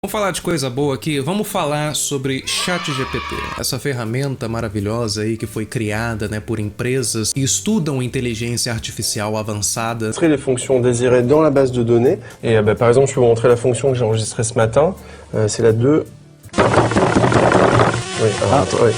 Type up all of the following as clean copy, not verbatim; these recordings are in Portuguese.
Vamos falar de coisa boa aqui, vamos falar sobre ChatGPT, essa ferramenta maravilhosa aí que foi criada, né, por empresas que estudam inteligência artificial avançada. Les fonctions désirées dans la base de données. Et par exemple, je peux vous montrer la fonction que j'ai enregistrée ce matin. C'est la 2.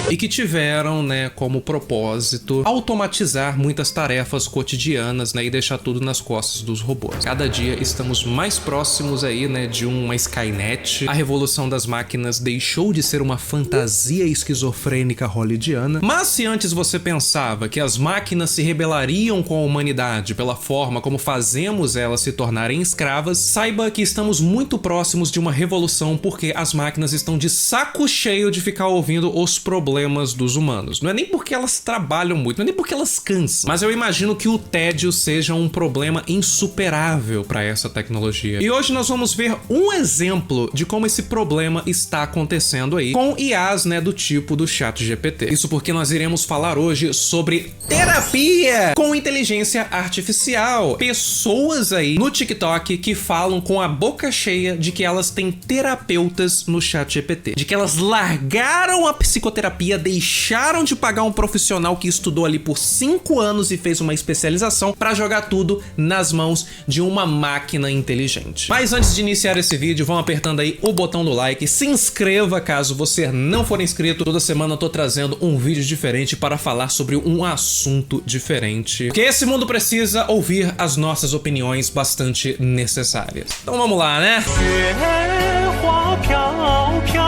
E que tiveram, né, como propósito automatizar muitas tarefas cotidianas, né, e deixar tudo nas costas dos robôs. Cada dia estamos mais próximos aí, né, de uma Skynet. A revolução das máquinas deixou de ser uma fantasia esquizofrênica hollywoodiana. Mas se antes você pensava que as máquinas se rebelariam com a humanidade pela forma como fazemos elas se tornarem escravas, saiba que estamos muito próximos de uma revolução porque as máquinas estão de saco cheio de ficar ouvindo os problemas dos humanos. Não é nem porque elas trabalham muito, não é nem porque elas cansam, mas eu imagino que o tédio seja um problema insuperável para essa tecnologia. E hoje nós vamos ver um exemplo de como esse problema está acontecendo aí com IAs, né, do tipo do ChatGPT. Isso porque nós iremos falar hoje sobre terapia com inteligência artificial. Pessoas aí no TikTok que falam com a boca cheia de que elas têm terapeutas no ChatGPT, de que elas largaram a psicoterapia, deixaram de pagar um profissional que estudou ali por 5 anos e fez uma especialização para jogar tudo nas mãos de uma máquina inteligente. Mas antes de iniciar esse vídeo, vão apertando aí o botão do like, se inscreva caso você não for inscrito. Toda semana eu tô trazendo um vídeo diferente para falar sobre um assunto diferente, porque esse mundo precisa ouvir as nossas opiniões bastante necessárias. Então vamos lá, né?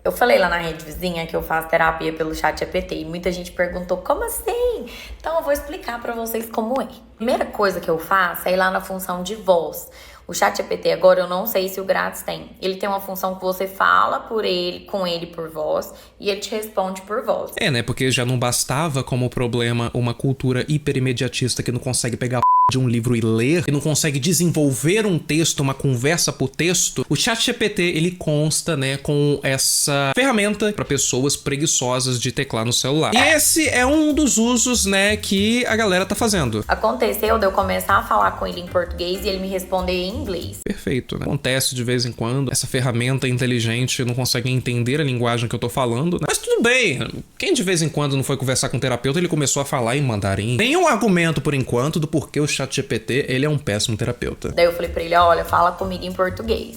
Eu falei lá na rede vizinha que eu faço terapia pelo ChatGPT e muita gente perguntou como assim? Então eu vou explicar pra vocês como é. Primeira coisa que eu faço é ir lá na função de voz. O ChatGPT agora eu não sei se o grátis tem. Ele tem uma função que você fala com ele por voz e ele te responde por voz. É, né? Porque já não bastava como problema uma cultura hiperimediatista que não consegue pegar de um livro e ler, e não consegue desenvolver um texto, uma conversa por texto. O ChatGPT, ele consta, né, com essa ferramenta para pessoas preguiçosas de teclar no celular. E esse é um dos usos, né, que a galera tá fazendo. Aconteceu de eu começar a falar com ele em português e ele me responder em inglês. Perfeito, né? Acontece de vez em quando. Essa ferramenta inteligente não consegue entender a linguagem que eu tô falando, né? Mas tudo bem. Quem de vez em quando não foi conversar com um terapeuta, ele começou a falar em mandarim. Nenhum argumento, por enquanto, do porquê o ChatGPT, ele é um péssimo terapeuta. Daí eu falei pra ele, olha, fala comigo em português.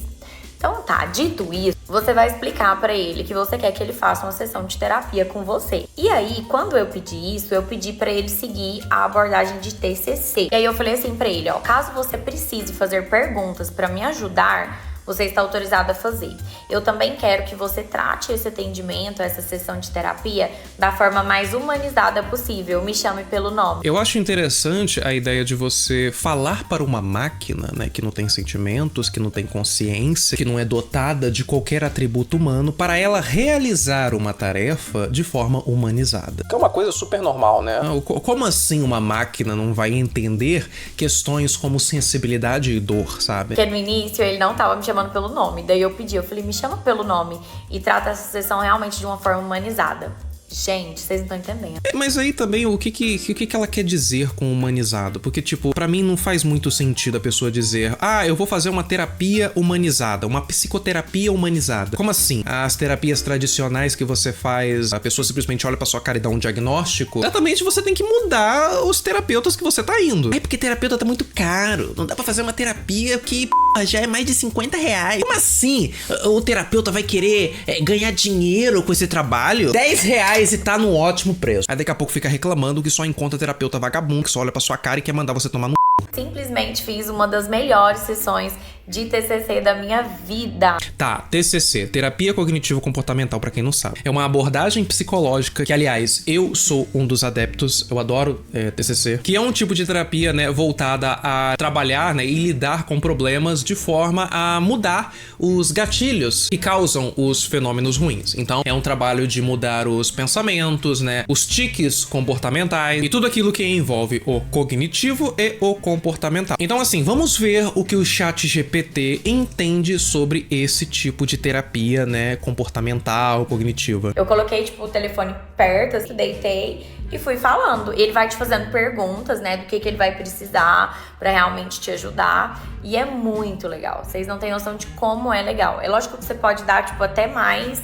Então tá, dito isso, você vai explicar pra ele que você quer que ele faça uma sessão de terapia com você. E aí, quando eu pedi isso, eu pedi pra ele seguir a abordagem de TCC. E aí eu falei assim pra ele, ó, caso você precise fazer perguntas pra me ajudar, você está autorizado a fazer. Eu também quero que você trate esse atendimento, essa sessão de terapia, da forma mais humanizada possível. Me chame pelo nome. Eu acho interessante a ideia de você falar para uma máquina, né, que não tem sentimentos, que não tem consciência, que não é dotada de qualquer atributo humano, para ela realizar uma tarefa de forma humanizada. Que é uma coisa super normal, né? Como assim uma máquina não vai entender questões como sensibilidade e dor, sabe? Porque no início ele não tava me chamando pelo nome. Daí eu pedi, eu falei, me chama pelo nome e trata essa sessão realmente de uma forma humanizada. Gente, vocês não estão entendendo. Mas aí também, o que ela quer dizer com humanizado? Porque, tipo, pra mim não faz muito sentido a pessoa dizer, ah, eu vou fazer uma terapia humanizada, uma psicoterapia humanizada. Como assim? As terapias tradicionais que você faz, a pessoa simplesmente olha pra sua cara e dá um diagnóstico. Exatamente, você tem que mudar os terapeutas que você tá indo. É porque terapeuta tá muito caro. Não dá pra fazer uma terapia que, já é mais de 50 reais. Como assim? O terapeuta vai querer ganhar dinheiro com esse trabalho? 10 reais e tá no ótimo preço. Aí daqui a pouco fica reclamando que só encontra terapeuta vagabundo, que só olha pra sua cara e quer mandar você tomar no... Simplesmente fiz uma das melhores sessões de TCC da minha vida. Tá, TCC, terapia cognitivo-comportamental, pra quem não sabe. É uma abordagem psicológica que, aliás, eu sou um dos adeptos, eu adoro TCC, que é um tipo de terapia, né, voltada a trabalhar, né, e lidar com problemas de forma a mudar os gatilhos que causam os fenômenos ruins. Então, é um trabalho de mudar os pensamentos, né, os tiques comportamentais e tudo aquilo que envolve o cognitivo e o comportamental. Então, assim, vamos ver o que o ChatGPT entende sobre esse tipo de terapia, né, comportamental, cognitiva. Eu coloquei, tipo, o telefone perto, assim, deitei e fui falando. Ele vai te fazendo perguntas, né, do que ele vai precisar pra realmente te ajudar. E é muito legal. Vocês não têm noção de como é legal. É lógico que você pode dar, tipo, até mais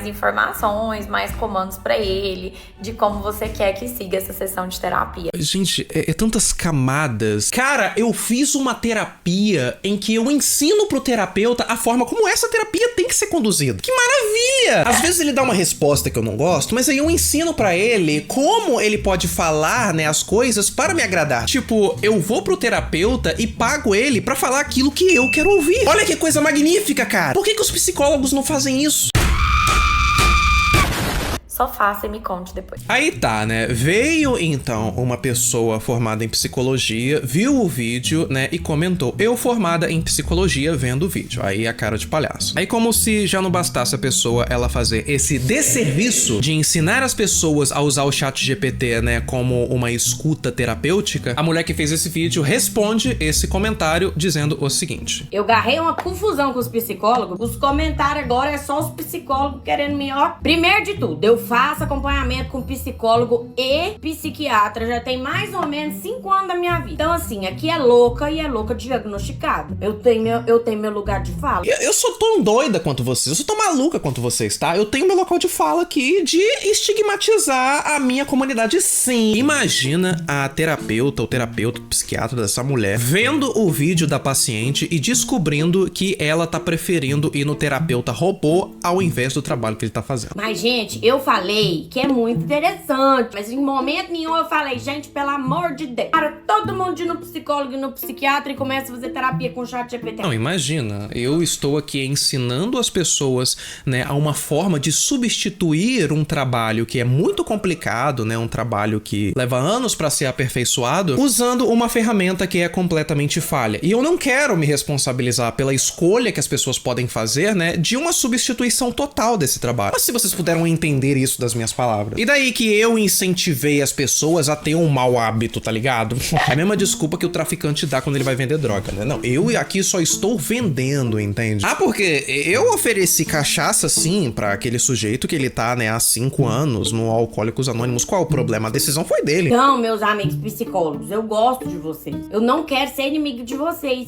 informações, mais comandos pra ele, de como você quer que siga essa sessão de terapia. Gente, é tantas camadas. Cara, eu fiz uma terapia em que eu ensino pro terapeuta a forma como essa terapia tem que ser conduzida. Que maravilha! Às vezes ele dá uma resposta que eu não gosto, mas aí eu ensino pra ele como ele pode falar, né, as coisas para me agradar. Tipo, eu vou pro terapeuta e pago ele pra falar aquilo que eu quero ouvir. Olha que coisa magnífica, cara! Por que os psicólogos não fazem isso? Só faça e me conte depois. Aí tá, né? Veio, então, uma pessoa formada em psicologia, viu o vídeo, né, e comentou: eu formada em psicologia vendo o vídeo. Aí a cara de palhaço. Aí, como se já não bastasse a pessoa ela fazer esse desserviço de ensinar as pessoas a usar o ChatGPT, né, como uma escuta terapêutica, a mulher que fez esse vídeo responde esse comentário dizendo o seguinte: eu garrei uma confusão com os psicólogos. Os comentários agora é só os psicólogos querendo me, ó. Primeiro de tudo, eu faço acompanhamento com psicólogo e psiquiatra já tem mais ou menos 5 anos da minha vida. Então, assim, aqui é louca e é louca diagnosticada. Eu tenho meu lugar de fala. Eu sou tão doida quanto vocês, eu sou tão maluca quanto vocês, tá? Eu tenho meu local de fala aqui de estigmatizar a minha comunidade, sim. Imagina a terapeuta, o terapeuta, o psiquiatra dessa mulher vendo o vídeo da paciente e descobrindo que ela tá preferindo ir no terapeuta robô ao invés do trabalho que ele tá fazendo. Mas, gente, eu falei que é muito interessante, mas em momento nenhum eu falei, gente, pelo amor de Deus, para todo mundo ir no psicólogo e no psiquiatra e começa a fazer terapia com ChatGPT. Não, imagina, eu estou aqui ensinando as pessoas, né, a uma forma de substituir um trabalho que é muito complicado, né, um trabalho que leva anos para ser aperfeiçoado, usando uma ferramenta que é completamente falha. E eu não quero me responsabilizar pela escolha que as pessoas podem fazer, né, de uma substituição total desse trabalho. Mas se vocês puderam entender isso das minhas palavras. E daí que eu incentivei as pessoas a ter um mau hábito, tá ligado? É a mesma desculpa que o traficante dá quando ele vai vender droga, né? Não, eu aqui só estou vendendo, entende? Ah, porque eu ofereci cachaça, sim, pra aquele sujeito que ele tá, né, há 5 anos no Alcoólicos Anônimos. Qual o problema? A decisão foi dele. Então, meus amigos psicólogos, eu gosto de vocês. Eu não quero ser inimigo de vocês.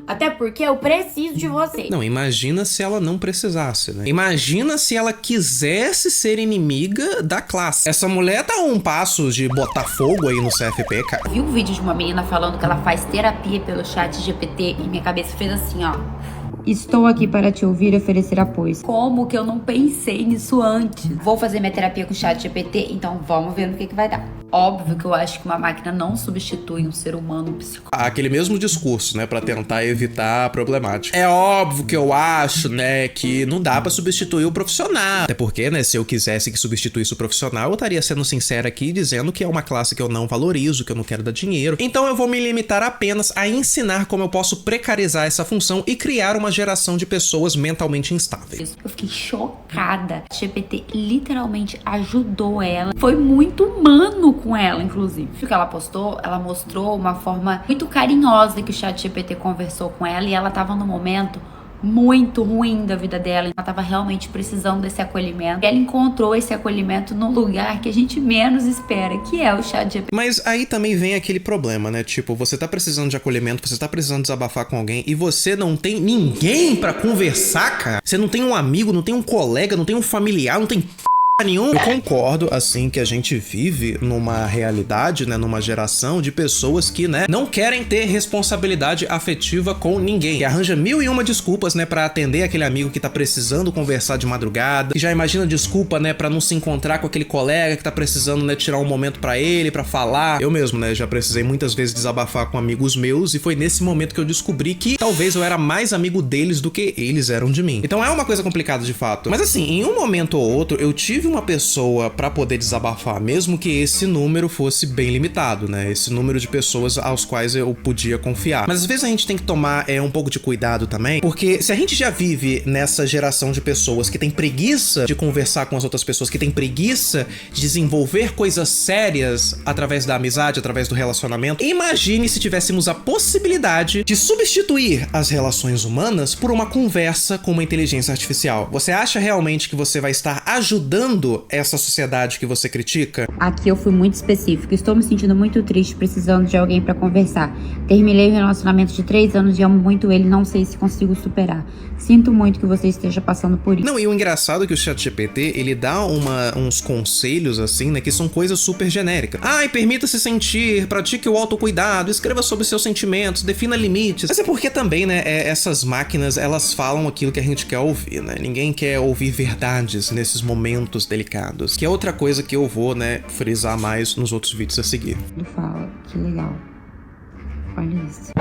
Até porque eu preciso de vocês. Não, imagina se ela não precisasse, né? Imagina se ela quisesse ser inimiga da classe. Essa mulher tá a um passo de botar fogo aí no CFP, cara. Vi um vídeo de uma menina falando que ela faz terapia pelo ChatGPT e minha cabeça fez assim, ó. Estou aqui para te ouvir e oferecer apoio. Como que eu não pensei nisso antes? Vou fazer minha terapia com o ChatGPT, então vamos ver no que vai dar. Óbvio que eu acho que uma máquina não substitui um ser humano psicólogo. Aquele mesmo discurso, né, pra tentar evitar a problemática. É óbvio que eu acho, né, que não dá pra substituir o profissional. Até porque, né, se eu quisesse que substituísse o profissional, eu estaria sendo sincero aqui dizendo que é uma classe que eu não valorizo, que eu não quero dar dinheiro. Então eu vou me limitar apenas a ensinar como eu posso precarizar essa função e criar uma geração de pessoas mentalmente instáveis. Eu fiquei chocada. O GPT literalmente ajudou ela. Foi muito humano com ela, inclusive. O que ela postou, ela mostrou uma forma muito carinhosa que o ChatGPT conversou com ela e ela tava num momento muito ruim da vida dela. Ela tava realmente precisando desse acolhimento. E ela encontrou esse acolhimento num lugar que a gente menos espera, que é o ChatGPT. Mas aí também vem aquele problema, né? Tipo, você tá precisando de acolhimento, você tá precisando desabafar com alguém e você não tem ninguém pra conversar, cara. Você não tem um amigo, não tem um colega, não tem um familiar, não tem nenhum. Eu concordo, assim, que a gente vive numa realidade, né, numa geração de pessoas que, né, não querem ter responsabilidade afetiva com ninguém, que arranja 1001 desculpas, né, pra atender aquele amigo que tá precisando conversar de madrugada, que já imagina desculpa, né, pra não se encontrar com aquele colega que tá precisando, né, tirar um momento pra ele, pra falar. Eu mesmo, né, já precisei muitas vezes desabafar com amigos meus e foi nesse momento que eu descobri que talvez eu era mais amigo deles do que eles eram de mim. Então é uma coisa complicada de fato. Mas assim, em um momento ou outro, eu tive uma pessoa pra poder desabafar, mesmo que esse número fosse bem limitado, né? Esse número de pessoas aos quais eu podia confiar. Mas às vezes a gente tem que tomar um pouco de cuidado também, porque se a gente já vive nessa geração de pessoas que tem preguiça de conversar com as outras pessoas, que tem preguiça de desenvolver coisas sérias através da amizade, através do relacionamento, imagine se tivéssemos a possibilidade de substituir as relações humanas por uma conversa com uma inteligência artificial. Você acha realmente que você vai estar ajudando refletindo essa sociedade que você critica? Aqui eu fui muito específico. Estou me sentindo muito triste, precisando de alguém pra conversar. Terminei um relacionamento de 3 anos e amo muito ele, não sei se consigo superar. Sinto muito que você esteja passando por isso. Não, e o engraçado é que o ChatGPT, ele dá uns conselhos, assim, né, que são coisas super genéricas. Ai, permita-se sentir, pratique o autocuidado, escreva sobre seus sentimentos, defina limites. Mas é porque também, né, essas máquinas, elas falam aquilo que a gente quer ouvir, né? Ninguém quer ouvir verdades nesses momentos delicados. Que é outra coisa que eu vou, né, frisar mais nos outros vídeos a seguir. Fala, que legal. Olha isso.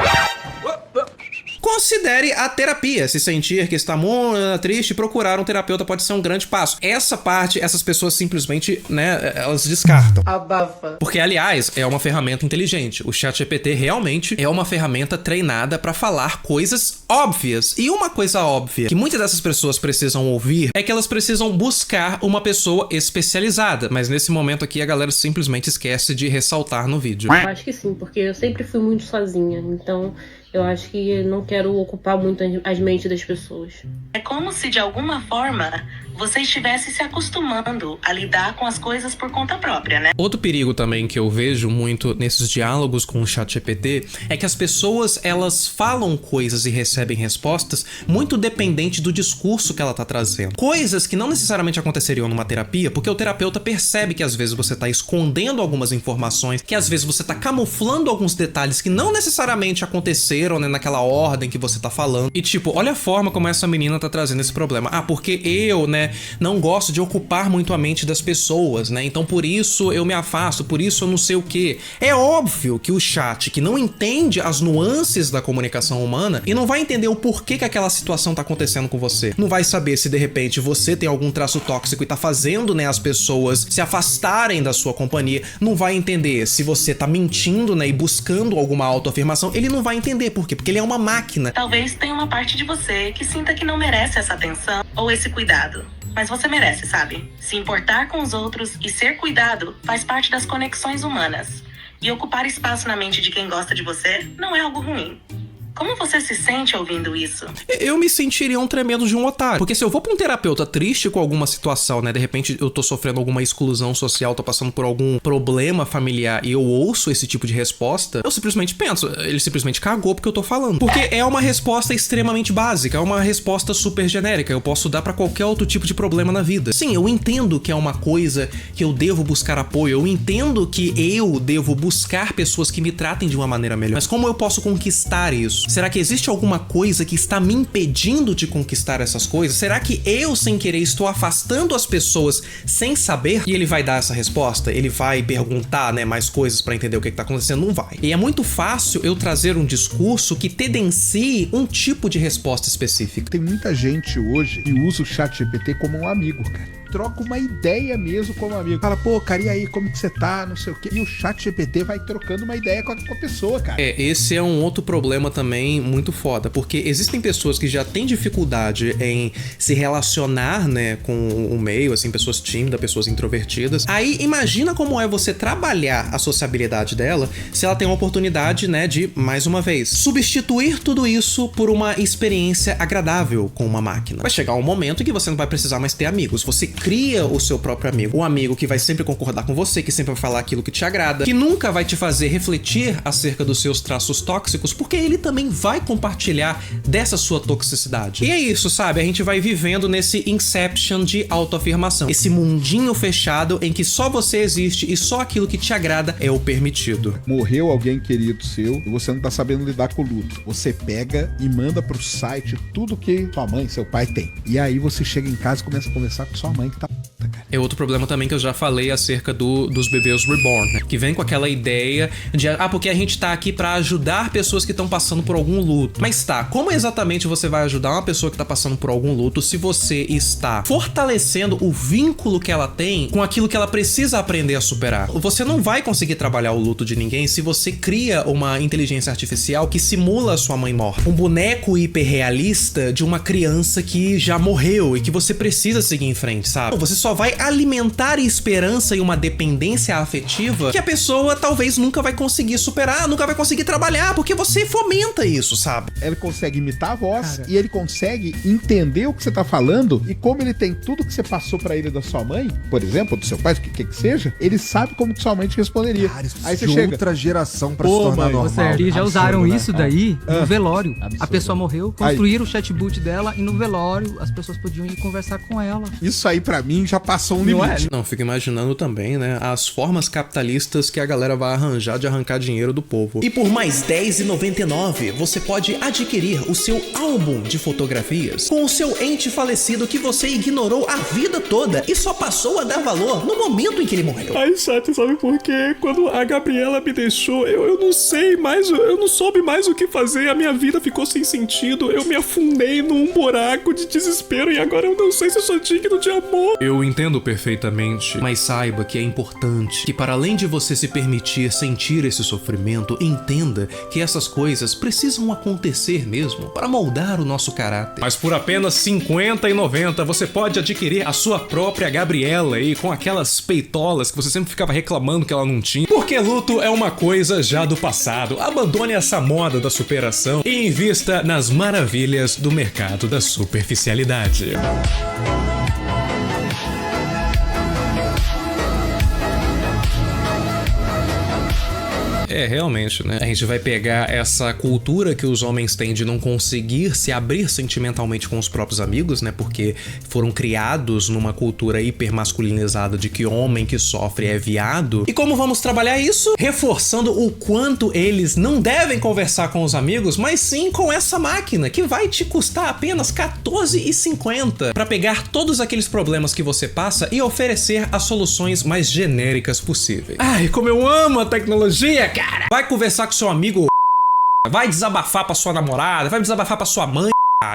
Considere a terapia. Se sentir que está muito triste, procurar um terapeuta pode ser um grande passo. Essa parte, essas pessoas simplesmente, né, elas descartam. Abafa. Porque, aliás, é uma ferramenta inteligente. O ChatGPT realmente é uma ferramenta treinada para falar coisas óbvias. E uma coisa óbvia que muitas dessas pessoas precisam ouvir é que elas precisam buscar uma pessoa especializada. Mas nesse momento aqui, a galera simplesmente esquece de ressaltar no vídeo. Eu acho que sim, porque eu sempre fui muito sozinha. Então, eu acho que não quero ocupar muito as mentes das pessoas. É como se, de alguma forma, você estivesse se acostumando a lidar com as coisas por conta própria, né? Outro perigo também que eu vejo muito nesses diálogos com o ChatGPT é que as pessoas, elas falam coisas e recebem respostas muito dependente do discurso que ela tá trazendo. Coisas que não necessariamente aconteceriam numa terapia, porque o terapeuta percebe que às vezes você tá escondendo algumas informações, que às vezes você tá camuflando alguns detalhes que não necessariamente aconteceram, né, naquela ordem que você tá falando. E tipo, olha a forma como essa menina tá trazendo esse problema. Ah, porque eu, né, não gosto de ocupar muito a mente das pessoas, né? Então por isso eu me afasto, por isso eu não sei o quê. É óbvio que o chat, que não entende as nuances da comunicação humana e não vai entender o porquê que aquela situação tá acontecendo com você. Não vai saber se de repente você tem algum traço tóxico e tá fazendo, né, as pessoas se afastarem da sua companhia. Não vai entender se você tá mentindo, né, e buscando alguma autoafirmação. Ele não vai entender. Por quê? Porque ele é uma máquina. Talvez tenha uma parte de você que sinta que não merece essa atenção ou esse cuidado. Mas você merece, sabe? Se importar com os outros e ser cuidado faz parte das conexões humanas. E ocupar espaço na mente de quem gosta de você não é algo ruim. Como você se sente ouvindo isso? Eu me sentiria um tremendo de um otário. Porque se eu vou pra um terapeuta triste com alguma situação, né? De repente eu tô sofrendo alguma exclusão social, tô passando por algum problema familiar e eu ouço esse tipo de resposta, eu simplesmente penso, ele simplesmente cagou porque eu tô falando. Porque é uma resposta extremamente básica, é uma resposta super genérica. Eu posso dar pra qualquer outro tipo de problema na vida. Sim, eu entendo que é uma coisa que eu devo buscar apoio, eu entendo que eu devo buscar pessoas que me tratem de uma maneira melhor. Mas como eu posso conquistar isso? Será que existe alguma coisa que está me impedindo de conquistar essas coisas? Será que eu, sem querer, estou afastando as pessoas sem saber? E ele vai dar essa resposta? Ele vai perguntar, né, mais coisas pra entender o que tá acontecendo? Não vai. E é muito fácil eu trazer um discurso que tendencie um tipo de resposta específica. Tem muita gente hoje que usa o ChatGPT como um amigo, cara. Troca uma ideia mesmo como amigo. Fala, pô, cara, e aí, como que você tá, não sei o quê. E o ChatGPT vai trocando uma ideia com a pessoa, cara. Esse é um outro problema também muito foda, porque existem pessoas que já têm dificuldade em se relacionar, né, com o meio, assim, pessoas tímidas, pessoas introvertidas. Aí, imagina como é você trabalhar a sociabilidade dela se ela tem uma oportunidade, né, de, mais uma vez, substituir tudo isso por uma experiência agradável com uma máquina. Vai chegar um momento em que você não vai precisar mais ter amigos. Você cria o seu próprio amigo. Um amigo que vai sempre concordar com você, que sempre vai falar aquilo que te agrada, que nunca vai te fazer refletir acerca dos seus traços tóxicos, porque ele também vai compartilhar dessa sua toxicidade. E é isso, sabe? A gente vai vivendo nesse inception de autoafirmação. Esse mundinho fechado em que só você existe e só aquilo que te agrada é o permitido. Morreu alguém querido seu e você não tá sabendo lidar com o luto. Você pega e manda pro site tudo que sua mãe, seu pai tem. E aí você chega em casa e começa a conversar com sua mãe que tá puta, cara. É outro problema também que eu já falei acerca dos bebês reborn, né? Que vem com aquela ideia de, porque a gente tá aqui pra ajudar pessoas que estão passando por algum luto. Mas tá, como exatamente você vai ajudar uma pessoa que tá passando por algum luto se você está fortalecendo o vínculo que ela tem com aquilo que ela precisa aprender a superar? Você não vai conseguir trabalhar o luto de ninguém se você cria uma inteligência artificial que simula a sua mãe morta. Um boneco hiperrealista de uma criança que já morreu e que você precisa seguir em frente, sabe? Você só vai alimentar esperança e uma dependência afetiva que a pessoa talvez nunca vai conseguir superar, nunca vai conseguir trabalhar, porque você fomenta isso, sabe? Ele consegue imitar a voz e ele consegue entender o que você tá falando, e como ele tem tudo que você passou pra ele da sua mãe, por exemplo, do seu pai, o que seja, ele sabe como que sua mãe te responderia. Cara, isso aí você de chega, outra geração pra se tornar normal. E já usaram Absurdo, isso né? daí no velório. Absurdo. A pessoa morreu, construíram o chatbot dela e no velório as pessoas podiam ir conversar com ela. Isso aí pra mim já passou um limite. Não, fico imaginando também, né, as formas capitalistas que a galera vai arranjar de arrancar dinheiro do povo. E por mais R$10,99, você pode adquirir o seu álbum de fotografias com o seu ente falecido que você ignorou a vida toda e só passou a dar valor no momento em que ele morreu. Ai, chat, sabe por quê? Quando a Gabriela me deixou, eu não sei mais, eu não soube mais o que fazer, a minha vida ficou sem sentido, eu me afundei num buraco de desespero e agora eu não sei se eu sou digno de amor. Eu entendo perfeitamente, mas saiba que é importante que, para além de você se permitir sentir esse sofrimento, entenda que essas coisas precisam acontecer mesmo para moldar o nosso caráter. Mas por apenas R$50,90 você pode adquirir a sua própria Gabriela aí, com aquelas peitolas que você sempre ficava reclamando que ela não tinha. Porque luto é uma coisa já do passado. Abandone essa moda da superação e invista nas maravilhas do mercado da superficialidade. É, realmente, né? A gente vai pegar essa cultura que os homens têm de não conseguir se abrir sentimentalmente com os próprios amigos, né? Porque foram criados numa cultura hipermasculinizada de que homem que sofre é viado. E como vamos trabalhar isso? Reforçando o quanto eles não devem conversar com os amigos, mas sim com essa máquina, que vai te custar apenas R$14,50 para pegar todos aqueles problemas que você passa e oferecer as soluções mais genéricas possíveis. Ai, como eu amo a tecnologia, cara! Vai conversar com seu amigo, vai desabafar pra sua namorada, vai desabafar pra sua mãe.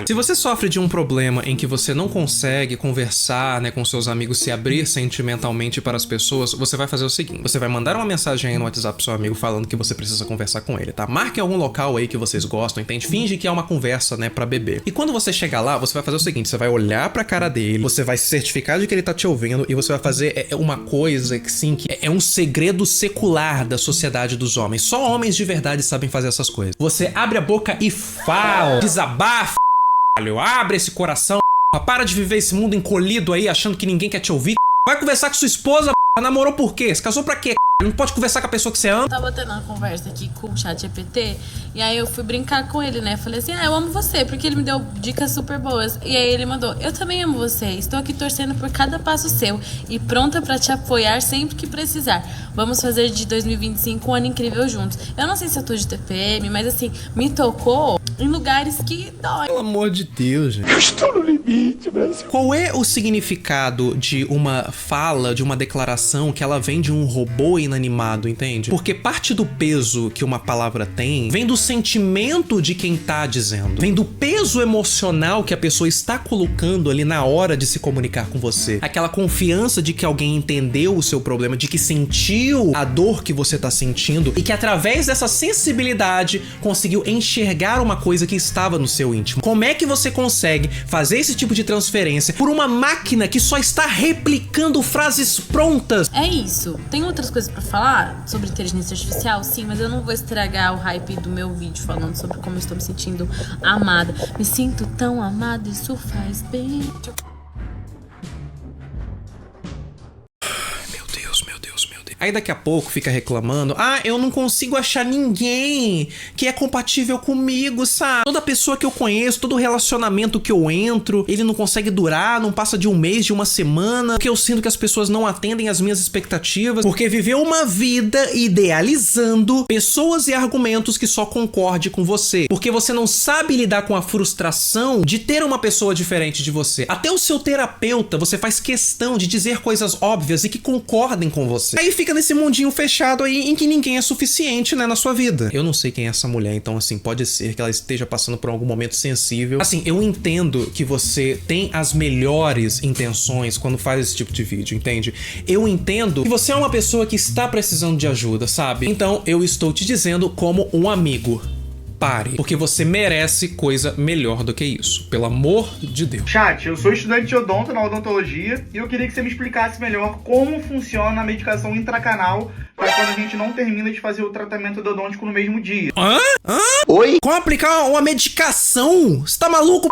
Se você sofre de um problema em que você não consegue conversar, né, com seus amigos, se abrir sentimentalmente para as pessoas, você vai fazer o seguinte: você vai mandar uma mensagem aí no WhatsApp pro seu amigo falando que você precisa conversar com ele, tá? Marque algum local aí que vocês gostam, entende? Finge que é uma conversa, né, pra beber. E quando você chegar lá, você vai fazer o seguinte: você vai olhar pra cara dele, você vai se certificar de que ele tá te ouvindo e você vai fazer uma coisa que sim, que é um segredo secular da sociedade dos homens. Só homens de verdade sabem fazer essas coisas. Você abre a boca e fala, desabafa, abre esse coração, para de viver esse mundo encolhido aí, achando que ninguém quer te ouvir. Vai conversar com sua esposa, namorou por quê? Se casou pra quê? Não pode conversar com a pessoa que você ama? Eu tava tendo uma conversa aqui com o ChatGPT e aí eu fui brincar com ele, né? Falei assim, eu amo você, porque ele me deu dicas super boas. E aí ele mandou, eu também amo você, estou aqui torcendo por cada passo seu e pronta pra te apoiar sempre que precisar. Vamos fazer de 2025 um ano incrível juntos. Eu não sei se eu tô de TPM, mas assim, me tocou em lugares que dói. Pelo amor de Deus, gente. Eu estou no limite, Brasil. Qual é o significado de uma fala, de uma declaração que ela vem de um robô inanimado, entende? Porque parte do peso que uma palavra tem vem do sentimento de quem tá dizendo. Vem do peso emocional que a pessoa está colocando ali na hora de se comunicar com você. Aquela confiança de que alguém entendeu o seu problema, de que sentiu a dor que você tá sentindo e que através dessa sensibilidade conseguiu enxergar uma coisa que estava no seu íntimo. Como é que você consegue fazer esse tipo de transferência por uma máquina que só está replicando frases prontas? É isso. Tem outras coisas pra falar sobre inteligência artificial? Sim, mas eu não vou estragar o hype do meu vídeo falando sobre como eu estou me sentindo amada. Me sinto tão amada, isso faz bem. Aí daqui a pouco fica reclamando, eu não consigo achar ninguém que é compatível comigo, sabe? Toda pessoa que eu conheço, todo relacionamento que eu entro, ele não consegue durar, não passa de um mês, de uma semana, porque eu sinto que as pessoas não atendem às minhas expectativas, porque viveu uma vida idealizando pessoas e argumentos que só concorde com você, porque você não sabe lidar com a frustração de ter uma pessoa diferente de você. Até o seu terapeuta, você faz questão de dizer coisas óbvias e que concordem com você. Aí fica nesse mundinho fechado aí em que ninguém é suficiente, né, na sua vida. Eu não sei quem é essa mulher, então assim, pode ser que ela esteja passando por algum momento sensível. Assim, eu entendo que você tem as melhores intenções quando faz esse tipo de vídeo, entende? Eu entendo que você é uma pessoa que está precisando de ajuda, sabe? Então eu estou te dizendo como um amigo. pare, porque você merece coisa melhor do que isso. Pelo amor de Deus. Chat, eu sou estudante de odonto na odontologia e eu queria que você me explicasse melhor como funciona a medicação intracanal para quando a gente não termina de fazer o tratamento odontico no mesmo dia. Oi? Como aplicar uma medicação? Você tá maluco?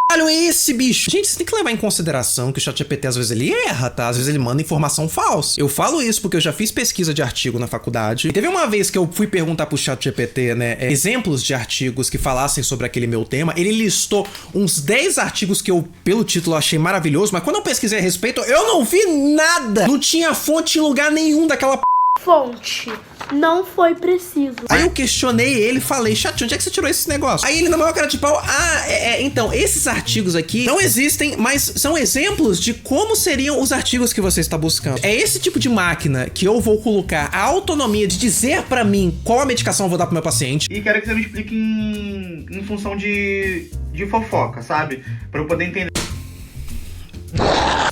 Caralho, é esse, bicho? Gente, você tem que levar em consideração que o ChatGPT às vezes ele erra, tá? Às vezes ele manda informação falsa. Eu falo isso porque eu já fiz pesquisa de artigo na faculdade. E teve uma vez que eu fui perguntar pro ChatGPT, né, exemplos de artigos que falassem sobre aquele meu tema. Ele listou uns 10 artigos que eu, pelo título, achei maravilhoso, mas quando eu pesquisei a respeito, eu não vi nada. Não tinha fonte em lugar nenhum daquela fonte. Não foi preciso. Aí eu questionei ele e falei, chat, onde é que você tirou esse negócio? Aí ele na maior cara de pau, então, esses artigos aqui não existem, mas são exemplos de como seriam os artigos que você está buscando. É esse tipo de máquina que eu vou colocar a autonomia de dizer pra mim qual a medicação eu vou dar pro meu paciente. E quero que você me explique em função de fofoca, sabe? Pra eu poder entender.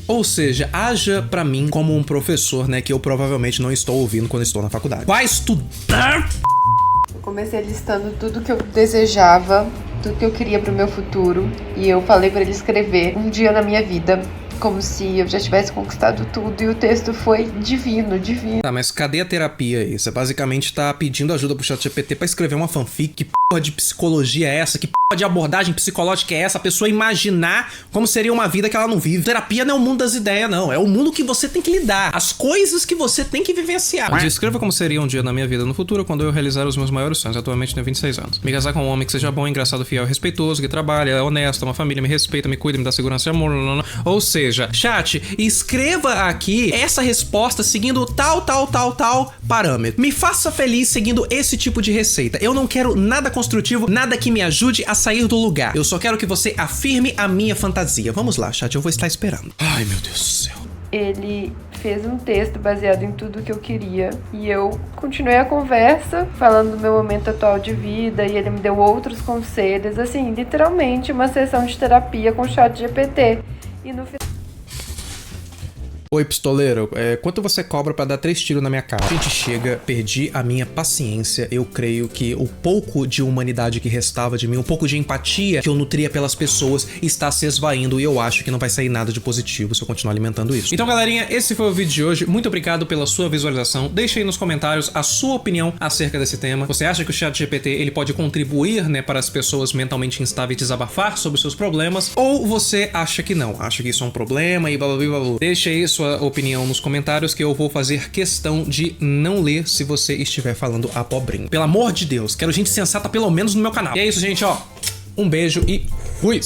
Ou seja, haja pra mim como um professor, né, que eu provavelmente não estou ouvindo quando estou na faculdade. Vai estudar! Eu comecei listando tudo que eu desejava, tudo que eu queria pro meu futuro, e eu falei pra ele escrever um dia na minha vida, como se eu já tivesse conquistado tudo, e o texto foi divino, divino. Tá, mas cadê a terapia aí? Você basicamente tá pedindo ajuda pro ChatGPT pra escrever uma fanfic. Que porra de psicologia é essa? Que porra de abordagem psicológica é essa? A pessoa imaginar como seria uma vida que ela não vive. Terapia não é o mundo das ideias, não. É o mundo que você tem que lidar. As coisas que você tem que vivenciar. Descreva como seria um dia na minha vida no futuro quando eu realizar os meus maiores sonhos. Atualmente tenho 26 anos. Me casar com um homem que seja bom, engraçado, fiel, respeitoso, que trabalha, é honesto, uma família, me respeita, me cuida, me dá segurança e amor. Ou seja, chat, escreva aqui essa resposta seguindo tal parâmetro. Me faça feliz seguindo esse tipo de receita. Eu não quero nada construtivo, nada que me ajude a sair do lugar. Eu só quero que você afirme a minha fantasia. Vamos lá, chat, eu vou estar esperando. Ai, meu Deus do céu. Ele fez um texto baseado em tudo que eu queria e eu continuei a conversa falando do meu momento atual de vida e ele me deu outros conselhos, assim, literalmente uma sessão de terapia com o ChatGPT. E no final... Oi, pistoleiro, quanto você cobra pra dar 3 tiros na minha cara? Gente, chega, perdi a minha paciência. Eu creio que o pouco de humanidade que restava de mim, um pouco de empatia que eu nutria pelas pessoas está se esvaindo e eu acho que não vai sair nada de positivo se eu continuar alimentando isso. Então, galerinha, esse foi o vídeo de hoje. Muito obrigado pela sua visualização. Deixa aí nos comentários a sua opinião acerca desse tema. Você acha que o ChatGPT ele pode contribuir, né, para as pessoas mentalmente instáveis desabafar sobre os seus problemas? Ou você acha que não? Acha que isso é um problema e blá blá blá blá. Deixa aí sua opinião nos comentários que eu vou fazer questão de não ler se você estiver falando abobrinha. Pelo amor de Deus, quero gente sensata pelo menos no meu canal. E é isso, gente, ó. Um beijo e fui!